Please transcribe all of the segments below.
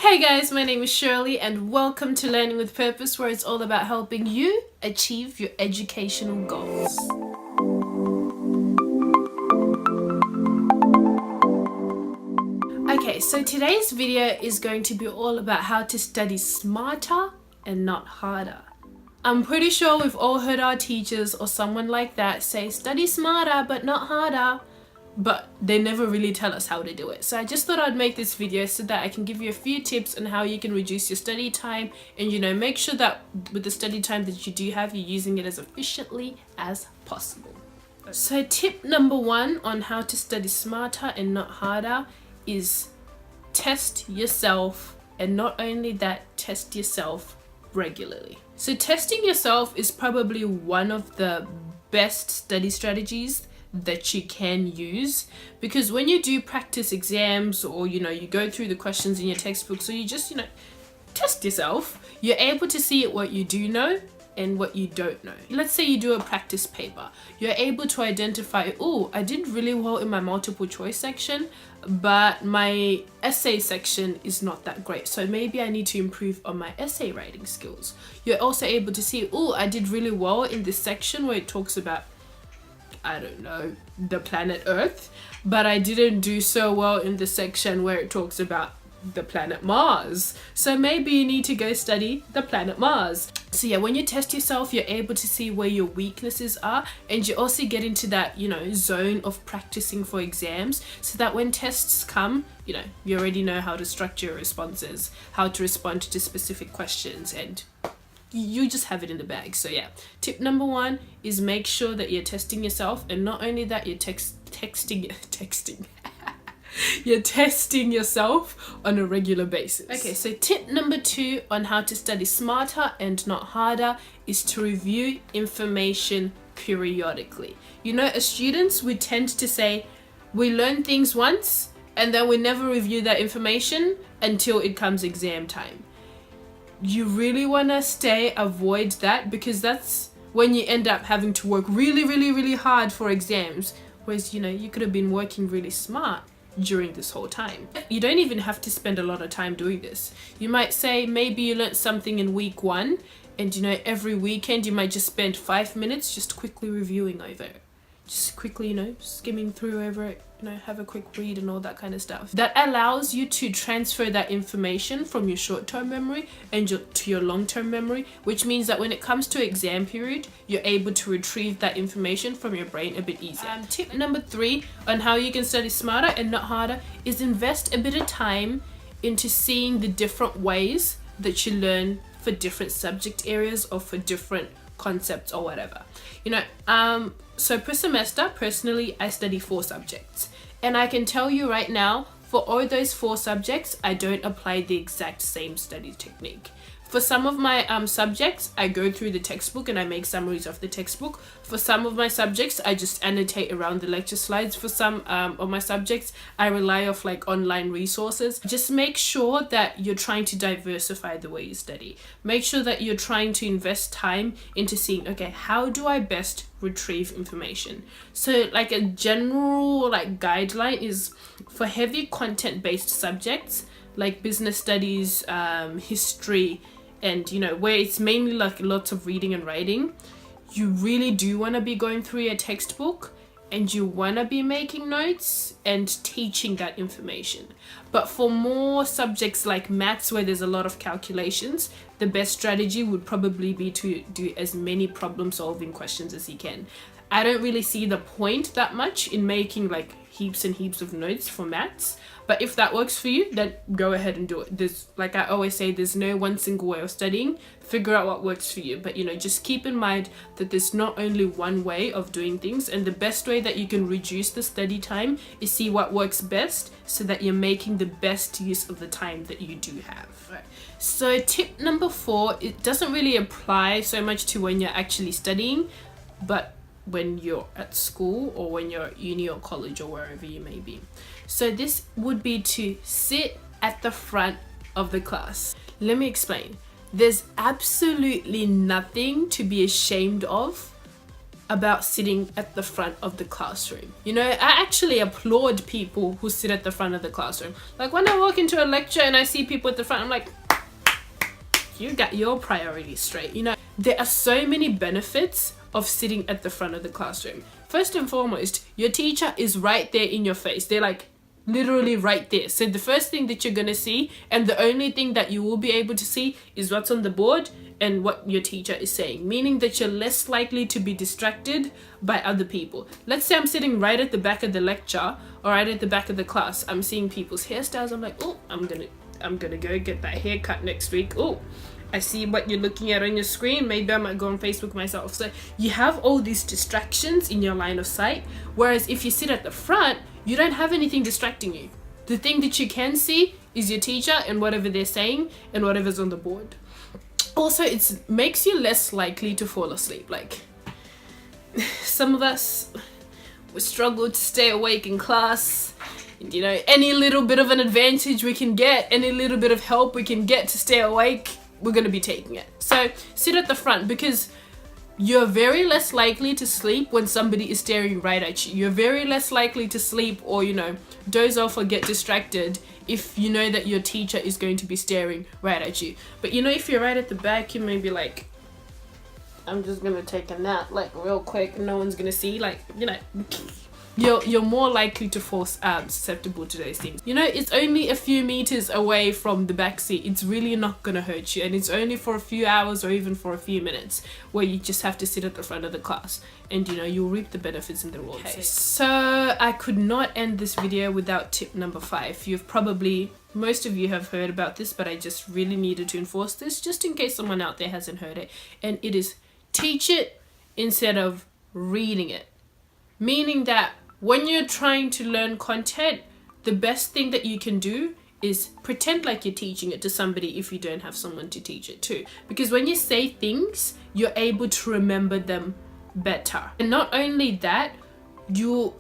Hey guys, my name is Shirley and welcome to Learning with Purpose, where it's all about helping you achieve your educational goals. Okay, so today's video is going to be all about how to study smarter and not harder. I'm pretty sure we've all heard our teachers or someone like that say study smarter but not harder, but they never really tell us how to do it. So I just thought I'd make this video so that I can give you a few tips on how you can reduce your study time and make sure that with the study time that you do have, you're using it as efficiently as possible. So tip number 1 on how to study smarter and not harder is test yourself, and not only that, test yourself regularly. So testing yourself is probably one of the best study strategies that you can use, because when you do practice exams or you go through the questions in your textbook, so you just test yourself, you're able to see what you do know and what you don't know. Let's say you do a practice paper, you're able to identify, oh, I did really well in my multiple choice section, but my essay section is not that great, so maybe I need to improve on my essay writing skills. You're also able to see, oh, I did really well in this section where it talks about, I don't know, the planet Earth, but I didn't do so well in the section where it talks about the planet Mars. So maybe you need to go study the planet Mars. So yeah, when you test yourself, you're able to see where your weaknesses are, and you also get into that, zone of practicing for exams, so that when tests come, you already know how to structure your responses, how to respond to specific questions, and you just have it in the bag. So yeah, tip number 1 is make sure that you're testing yourself, and not only that, you're you're testing yourself on a regular basis. Okay, so tip number 2 on how to study smarter and not harder is to review information periodically. As students, we tend to say we learn things once and then we never review that information until it comes exam time. You really want to avoid that, because that's when you end up having to work really hard for exams, whereas you could have been working really smart during this whole time. You don't even have to spend a lot of time doing this. You might say maybe you learned something in week 1, and every weekend you might just spend 5 minutes just quickly reviewing over it, just quickly skimming through over it, have a quick read and all that kind of stuff. That allows you to transfer that information from your short-term memory and to your long-term memory, which means that when it comes to exam period, you're able to retrieve that information from your brain a bit easier. Tip number 3 on how you can study smarter and not harder is invest a bit of time into seeing the different ways that you learn for different subject areas or for different concepts or whatever. So per semester, personally, I study 4 subjects, and I can tell you right now, for all those 4 subjects, I don't apply the exact same study technique. For some of my subjects, I go through the textbook and I make summaries of the textbook. For some of my subjects, I just annotate around the lecture slides. For some of my subjects, I rely off online resources. Just make sure that you're trying to diversify the way you study. Make sure that you're trying to invest time into seeing, okay, how do I best retrieve information? So a general guideline is for heavy content-based subjects like business studies, history, and where it's mainly lots of reading and writing, you really do want to be going through your textbook and you want to be making notes and teaching that information. But for more subjects like maths, where there's a lot of calculations, the best strategy would probably be to do as many problem solving questions as you can. I don't really see the point that much in making heaps and heaps of notes for maths, but if that works for you, then go ahead and do it. There's, like I always say, there's no one single way of studying. Figure out what works for you, but just keep in mind that there's not only one way of doing things, and the best way that you can reduce the study time is see what works best, so that you're making the best use of the time that you do have. Right. So tip number 4, it doesn't really apply so much to when you're actually studying, but when you're at school or when you're at uni or college or wherever you may be. So this would be to sit at the front of the class. Let me explain. There's absolutely nothing to be ashamed of about sitting at the front of the classroom. You know, I actually applaud people who sit at the front of the classroom. Like when I walk into a lecture and I see people at the front, I'm like, you got your priorities straight. You know, there are so many benefits of sitting at the front of the classroom. First and foremost, your teacher is right there in your face. They're like literally right there. So the first thing that you're gonna see, and the only thing that you will be able to see, is what's on the board and what your teacher is saying, meaning that you're less likely to be distracted by other people. Let's say I'm sitting right at the back of the lecture or right at the back of the class. I'm seeing people's hairstyles. I'm like, oh, I'm gonna go get that haircut next week. Oh, I see what you're looking at on your screen. Maybe I might go on Facebook myself. So you have all these distractions in your line of sight. Whereas if you sit at the front, you don't have anything distracting you. The thing that you can see is your teacher and whatever they're saying and whatever's on the board. Also, it makes you less likely to fall asleep. Like, some of us, we struggle to stay awake in class. And, you know, any little bit of an advantage we can get, any little bit of help we can get to stay awake, we're going to be taking it. So sit at the front, because you're very less likely to sleep when somebody is staring right at you. You're very less likely to sleep or, you know, doze off or get distracted if you know that your teacher is going to be staring right at you. But, you know, if you're right at the back, you may be like, I'm just going to take a nap, like, real quick. No one's going to see, like, you know. You're more likely to fall susceptible to those things. You know, it's only a few meters away from the back seat. It's really not gonna hurt you, and it's only for a few hours or even for a few minutes where you just have to sit at the front of the class, and, you know, you'll reap the benefits in the role. Okay, so I could not end this video without tip number 5. Most of you have heard about this, but I just really needed to enforce this just in case someone out there hasn't heard it, and it is teach it instead of reading it. Meaning that when you're trying to learn content, the best thing that you can do is pretend like you're teaching it to somebody if you don't have someone to teach it to. Because when you say things, you're able to remember them better. And not only that, you'll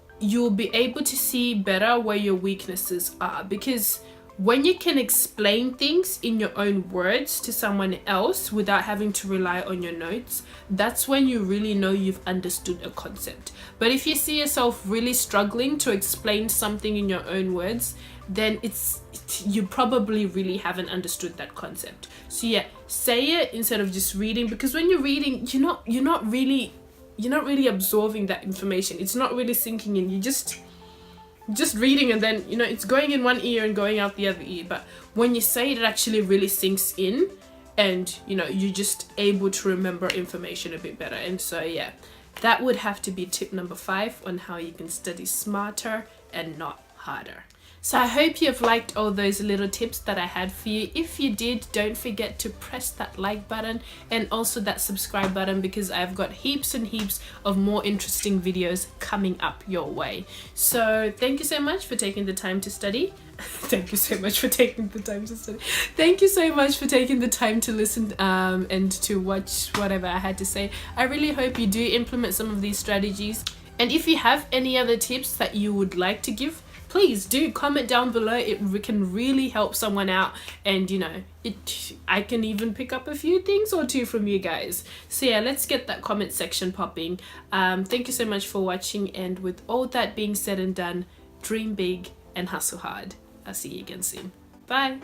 be able to see better where your weaknesses are. Because when you can explain things in your own words to someone else without having to rely on your notes, that's when you really know you've understood a concept. But if you see yourself really struggling to explain something in your own words, then you probably really haven't understood that concept. So yeah, say it instead of just reading, because when you're reading, you're not really absorbing that information. It's not really sinking in. You just reading, and then, you know, it's going in one ear and going out the other ear. But when you say it, it actually really sinks in, and, you know, you're just able to remember information a bit better. And so yeah, that would have to be tip number 5 on how you can study smarter and not harder. So I hope you've liked all those little tips that I had for you. If you did, don't forget to press that like button and also that subscribe button, because I've got heaps and heaps of more interesting videos coming up your way. So thank you so much for taking the time to study. Thank you so much for taking the time to study. Thank you so much for taking the time to listen and to watch whatever I had to say. I really hope you do implement some of these strategies. And if you have any other tips that you would like to give, please do comment down below. It can really help someone out, and, you know, I can even pick up a few things or two from you guys. So yeah, let's get that comment section popping. Thank you so much for watching, and with all that being said and done, dream big and hustle hard. I'll see you again soon. Bye.